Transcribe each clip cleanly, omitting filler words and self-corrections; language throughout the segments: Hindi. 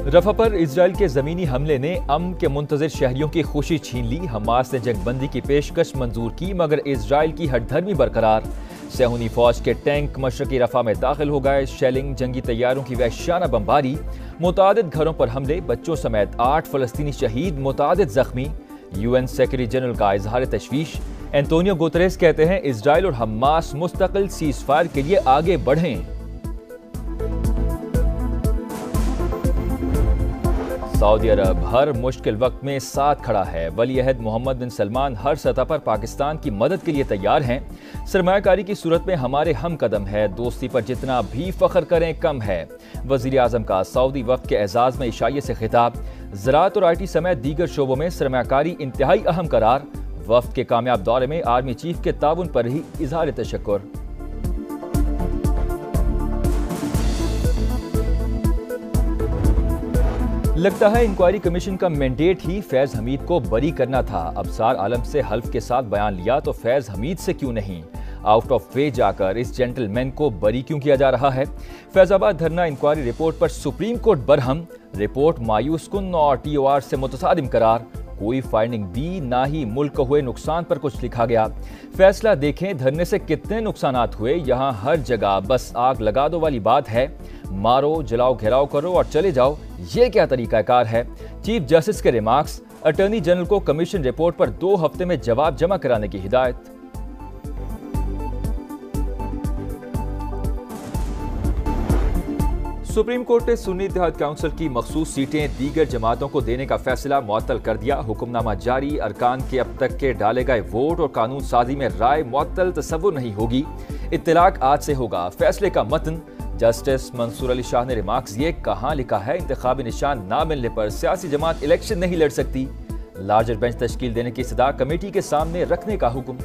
रफा पर इजराइल के जमीनी हमले ने अमन के मुंतजर शहरियों की खुशी छीन ली। हमास ने जंगबंदी की पेशकश मंजूर की, मगर इजराइल की हठधर्मी बरकरार। सहूनी फौज के टैंक मशरकी रफा में दाखिल हो गए। शेलिंग, जंगी तैयारों की वहशाना बमबारी, मुतादिद घरों पर हमले, बच्चों समेत 8 फलस्तीनी शहीद, मुतादिद जख्मी। UN सेक्रेटरी जनरल का इजहार तशवीश। एंटोनियो गुतरेस कहते हैं इजराइल और हमास मुस्तकिल सीज फायर के लिए आगे बढ़ें। सऊदी अरब हर मुश्किल वक्त में साथ खड़ा है। वली अहद मोहम्मद बिन सलमान हर सतह पर पाकिस्तान की मदद के लिए तैयार हैं। सरमायाकारी की सूरत में हमारे हम कदम है, दोस्ती पर जितना भी फख्र करें कम है। वजीर आजम का सऊदी वक्त के एजाज में इशाइये से खिताब। ज़राअत और IT समेत दीगर शोबों में सरमायाकारी इंतहाई अहम करार। वफ्द के कामयाब दौरे में आर्मी चीफ के ताउन पर ही इजहार तशक्कुर। लगता है इंक्वायरी कमीशन का मैंडेट ही फैज हमीद को बरी करना था। अबसार आलम से हल्फ के साथ बयान लिया तो फैज हमीद से क्यों नहीं? आउट ऑफ वे जाकर इस जेंटलमैन को बरी क्यों किया जा रहा है? फैजाबाद धरना इंक्वायरी रिपोर्ट पर सुप्रीम कोर्ट बरहम। रिपोर्ट मायूस कुन और TOR से मुतसादिम करार। कोई फाइंडिंग दी, ना ही मुल्क को हुए नुकसान पर कुछ लिखा गया। फैसला देखें धरने से कितने नुकसानात हुए। यहाँ हर जगह बस आग लगा दो वाली बात है। मारो, जलाओ, घेराव करो और चले जाओ, ये क्या तरीकाकार है? चीफ जस्टिस के रिमार्क्स। अटॉर्नी जनरल को कमीशन रिपोर्ट पर 2 हफ्ते में जवाब जमा कराने की हिदायत। सुप्रीम कोर्ट ने सुन्नी इत्तेहाद काउंसिल की मखसूस सीटें दीगर जमातों को देने का फैसला मुअत्तल कर दिया। हुक्मनामा जारी। अरकान के अब तक के डाले गए वोट और कानून साजी में राय मुअत्तल तसव्वुर नहीं होगी। इत्तलाक आज से होगा। फैसले का मतन। जस्टिस मंसूर अली शाह ने रिमार्क्स। ये कहाँ लिखा है इंतखाबी निशान ना मिलने पर सियासी जमात इलेक्शन नहीं लड़ सकती? लार्जर बेंच तश्कील देने की सदा कमेटी के सामने रखने का हुक्म।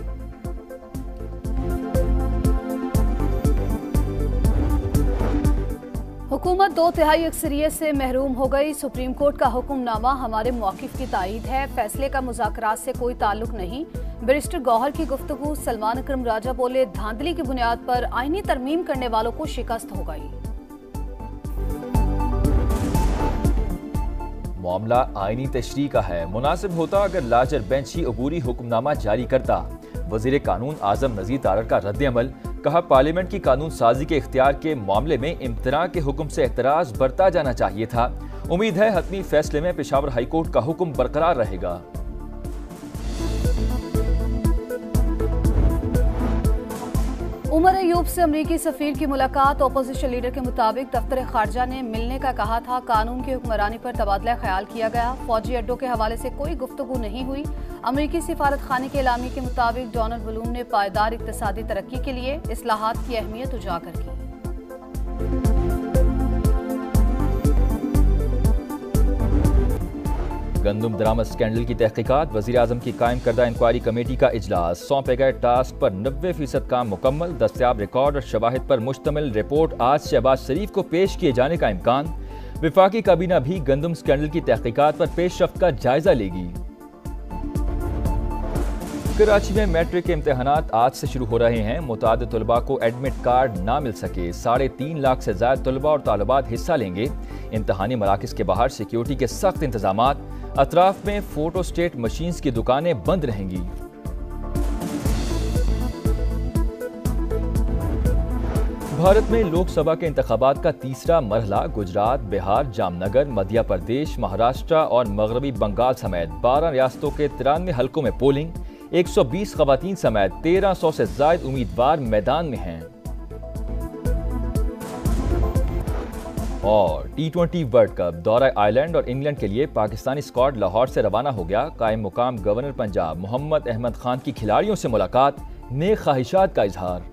हुकूमत 2/3 अक्सरियत से महरूम हो गई। सुप्रीम कोर्ट का हुक्मनामा हमारे मौक़िफ़ की तायीद है। फैसले का मुज़ाकरात से कोई ताल्लुक नहीं। बैरिस्टर गौहर की गुफ्तगू। सलमान अकरम राजा बोले धांधली की बुनियाद पर आईनी तरमीम करने वालों को शिकस्त हो गई। मामला आईनी तशरीह का है। मुनासिब होता अगर लार्जर बेंच ही अबूरी हुक्मनामा जारी करता। वज़ीर कानून आज़म नज़ीर तारर का रद्द-ए-अमल। कहा पार्लियामेंट की कानून साजी के इख्तियार के मामले में इम्तना के हुक्म से एतराज बरता जाना चाहिए था। उम्मीद है हतमी फैसले में पेशावर हाई कोर्ट का हुक्म बरकरार रहेगा। उमर अयूब से अमरीकी सफीर की मुलाकात। अपोजिशन लीडर के मुताबिक दफ्तर खारजा ने मिलने का कहा था। कानून की हुक्मरानी पर तबादला ख्याल किया गया। फौजी अड्डों के हवाले से कोई गुफ्तगू नहीं हुई। अमरीकी सिफारत खाने के एलामी के मुताबिक डोनाल्ड ब्लूम ने पायदार इक्तिसादी तरक्की के लिए इस्लाहात की अहमियत उजागर की। गंदम दरामद स्कैंडल की तहकीकात। वज़ीर आज़म की कायम करदा इंक्वायरी कमेटी का इजलास। सौंपे गए टास्क पर 90% काम मुकम्मल। दस्तयाब रिकॉर्ड और शवाहिद पर मुश्तमिल रिपोर्ट आज शहबाज शरीफ को पेश किए जाने का इम्कान। विफाकी काबीना भी गंदम स्कैंडल की तहकीकात पर पेशरफ्त का जायजा लेगी। कराची में मैट्रिक के इम्तहानात आज से शुरू हो रहे हैं। मुतादिद तलबा को एडमिट कार्ड ना मिल सके। 3.5 लाख से ज्यादा तलबा और तालिबात हिस्सा लेंगे। इम्तहानी मराकज़ के बाहर सिक्योरिटी के सख्त इंतजामात। अतराफ में फोटो स्टेट मशीन्स की दुकानें बंद रहेंगी। भारत में लोकसभा के इंतखाबात का तीसरा मरहला गुजरात, बिहार, जामनगर, मध्य प्रदेश, महाराष्ट्र और मगरबी बंगाल समेत 12 रियासतों के 93 हल्कों में पोलिंग। 120 खवातीन समेत 1300 से ज्यादा उम्मीदवार मैदान में हैं। और T20 वर्ल्ड कप दौरा आयरलैंड और इंग्लैंड के लिए पाकिस्तानी स्क्वाड लाहौर से रवाना हो गया। कायम मुकाम गवर्नर पंजाब मोहम्मद अहमद खान की खिलाड़ियों से मुलाकात। नेक ख्वाहिशात का इजहार।